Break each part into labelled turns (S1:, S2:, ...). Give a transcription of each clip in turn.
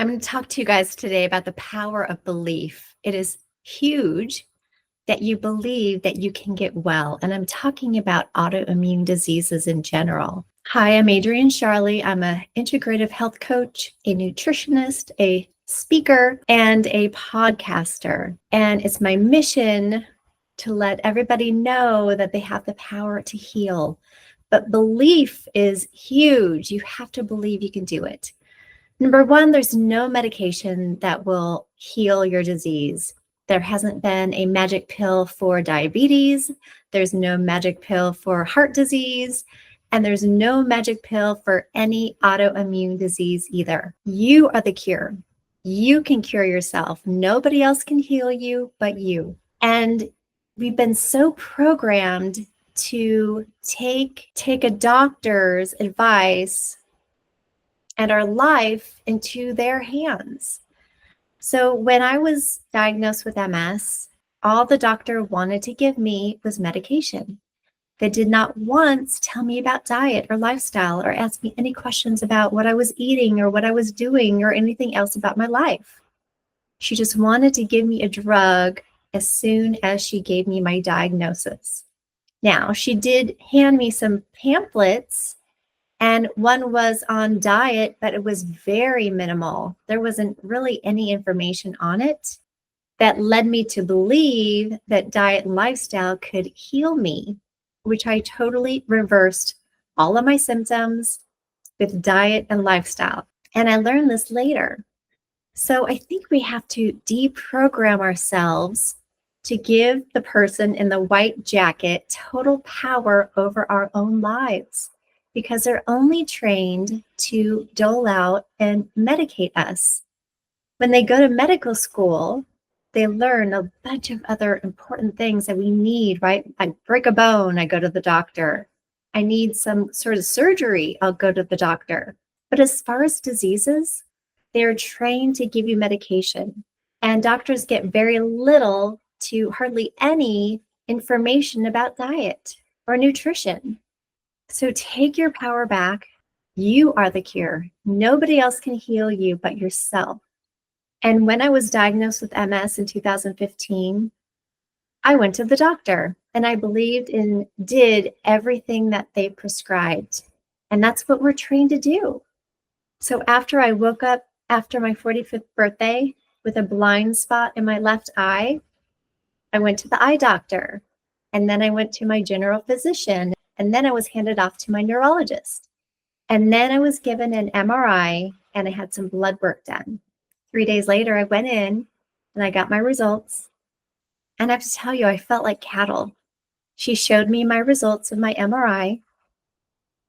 S1: I'm going to talk to you guys today about the power of belief. It is huge that you believe that you can get well. And I'm talking about autoimmune diseases in general. Hi, I'm Adrienne Charlie. I'm an integrative health coach, a nutritionist, a speaker, and a podcaster. And it's my mission to let everybody know that they have the power to heal. But belief is huge. You have to believe you can do it. Number one, there's no medication that will heal your disease. There hasn't been a magic pill for diabetes. There's no magic pill for heart disease. And there's no magic pill for any autoimmune disease either. You are the cure. You can cure yourself. Nobody else can heal you but you. And we've been so programmed to take a doctor's advice and our life into their hands. So when I was diagnosed with MS, all the doctor wanted to give me was medication. They did not once tell me about diet or lifestyle or ask me any questions about what I was eating or what I was doing or anything else about my life. She just wanted to give me a drug as soon as she gave me my diagnosis. Now, she did hand me some pamphlets, and one was on diet, but it was very minimal. There wasn't really any information on it that led me to believe that diet and lifestyle could heal me, which I totally reversed all of my symptoms with diet and lifestyle. And I learned this later. So I think we have to deprogram ourselves to give the person in the white jacket total power over our own lives, because they're only trained to dole out and medicate us. When they go to medical school, they learn a bunch of other important things that we need, right? I break a bone, I go to the doctor. I need some sort of surgery, I'll go to the doctor. But as far as diseases, they're trained to give you medication. And doctors get very little to hardly any information about diet or nutrition. So take your power back. You are the cure. Nobody else can heal you but yourself. And when I was diagnosed with MS in 2015, I went to the doctor and I believed and did everything that they prescribed. And that's what we're trained to do. So after I woke up after my 45th birthday with a blind spot in my left eye, I went to the eye doctor, and then I went to my general physician, and then I was handed off to my neurologist. And then I was given an MRI and I had some blood work done. 3 days later, I went in and I got my results. And I have to tell you, I felt like cattle. She showed me my results of my MRI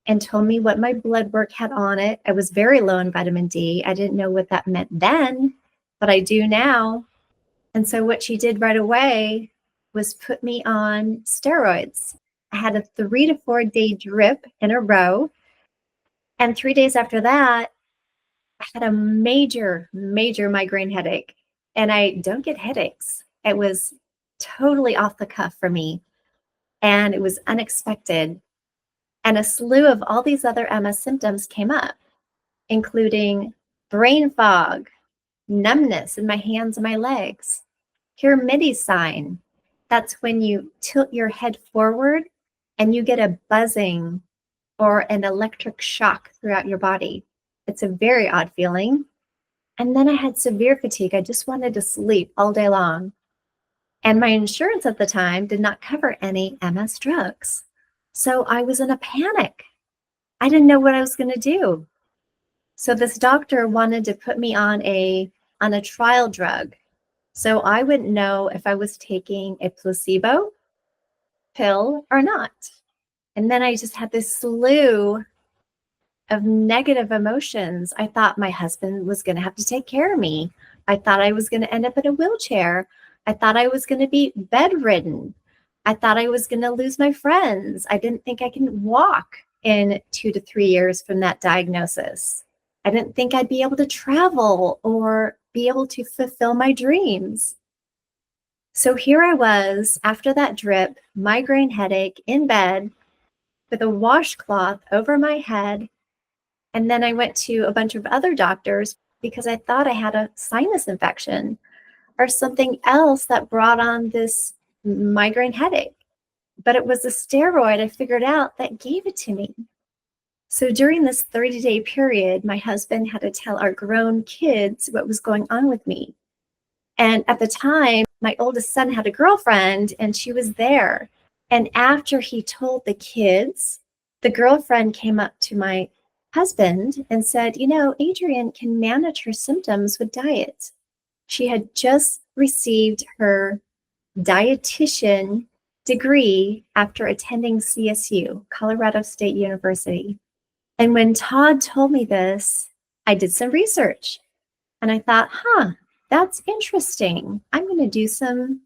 S1: and told me what my blood work had on it. I was very low in vitamin D. I didn't know what that meant then, but I do now. And so what she did right away was put me on steroids. I had a 3 to 4 day drip in a row. And 3 days after that, I had a major migraine headache. And I don't get headaches. It was totally off the cuff for me. And it was unexpected. And a slew of all these other MS symptoms came up, including brain fog, numbness in my hands and my legs, Lhermitte sign. That's when you tilt your head forward and you get a buzzing or an electric shock throughout your body. It's a very odd feeling. And then I had severe fatigue. I just wanted to sleep all day long. And my insurance at the time did not cover any MS drugs. So I was in a panic. I didn't know what I was going to do. So this doctor wanted to put me on a trial drug. So I wouldn't know if I was taking a placebo pill or not. And then I just had this slew of negative emotions. I thought my husband was going to have to take care of me. I thought I was going to end up in a wheelchair. I thought I was going to be bedridden. I thought I was going to lose my friends. I didn't think I can walk in 2 to 3 years from that diagnosis. I didn't think I'd be able to travel or be able to fulfill my dreams. So here I was after that drip, migraine headache, in bed with a washcloth over my head. And then I went to a bunch of other doctors. because I thought I had a sinus infection or something else that brought on this migraine headache. But it was the steroid I figured out that gave it to me. So during this 30-day period, my husband had to tell our grown kids what was going on with me. And at the time, my oldest son had a girlfriend and she was there. And after he told the kids, the girlfriend came up to my husband and said, you know, Adrienne can manage her symptoms with diet. She had just received her dietitian degree after attending CSU, Colorado State University. And when Todd told me this, I did some research and I thought, that's interesting. I'm going to do some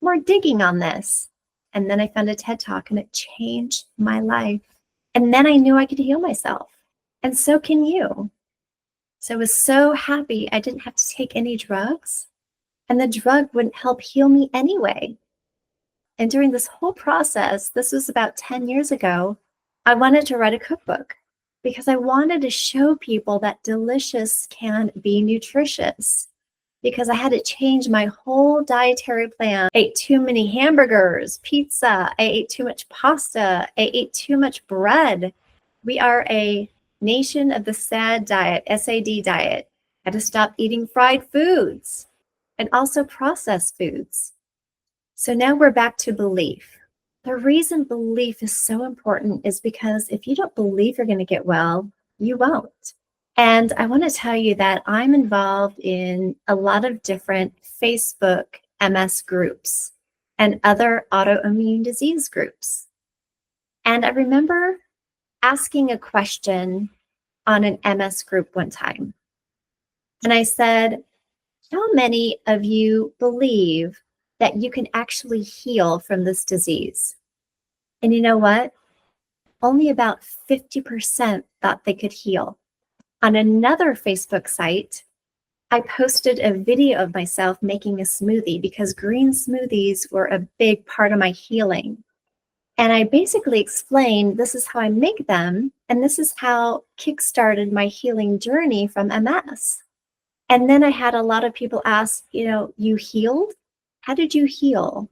S1: more digging on this. And then I found a TED Talk and it changed my life. And then I knew I could heal myself. And so can you. So I was so happy I didn't have to take any drugs. And the drug wouldn't help heal me anyway. And during this whole process, this was about 10 years ago, I wanted to write a cookbook because I wanted to show people that delicious can be nutritious. Because I had to change my whole dietary plan. I ate too many hamburgers, pizza, I ate too much pasta, I ate too much bread. We are a nation of the SAD diet, SAD diet. I had to stop eating fried foods and also processed foods. So now we're back to belief. The reason belief is so important is because if you don't believe you're going to get well, you won't. And I want to tell you that I'm involved in a lot of different Facebook MS groups and other autoimmune disease groups. And I remember asking a question on an MS group one time. And I said, how many of you believe that you can actually heal from this disease? And you know what? Only about 50% thought they could heal. On another Facebook site, I posted a video of myself making a smoothie because green smoothies were a big part of my healing. And I basically explained this is how I make them, and this is how kickstarted my healing journey from MS. And then I had a lot of people ask, you know, you healed? How did you heal?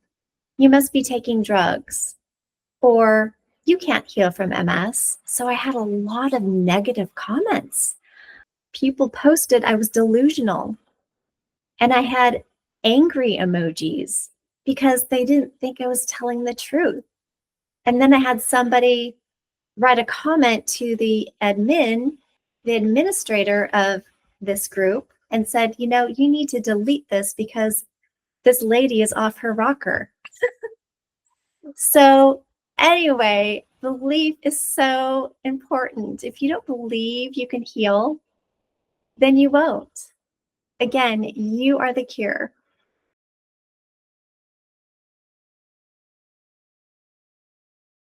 S1: You must be taking drugs. Or you can't heal from MS. So I had a lot of negative comments. People posted I was delusional. And I had angry emojis because they didn't think I was telling the truth. And then I had somebody write a comment to the admin, the administrator of this group, and said, you know, you need to delete this because this lady is off her rocker. So anyway, belief is so important. If you don't believe you can heal, then you won't. Again, you are the cure.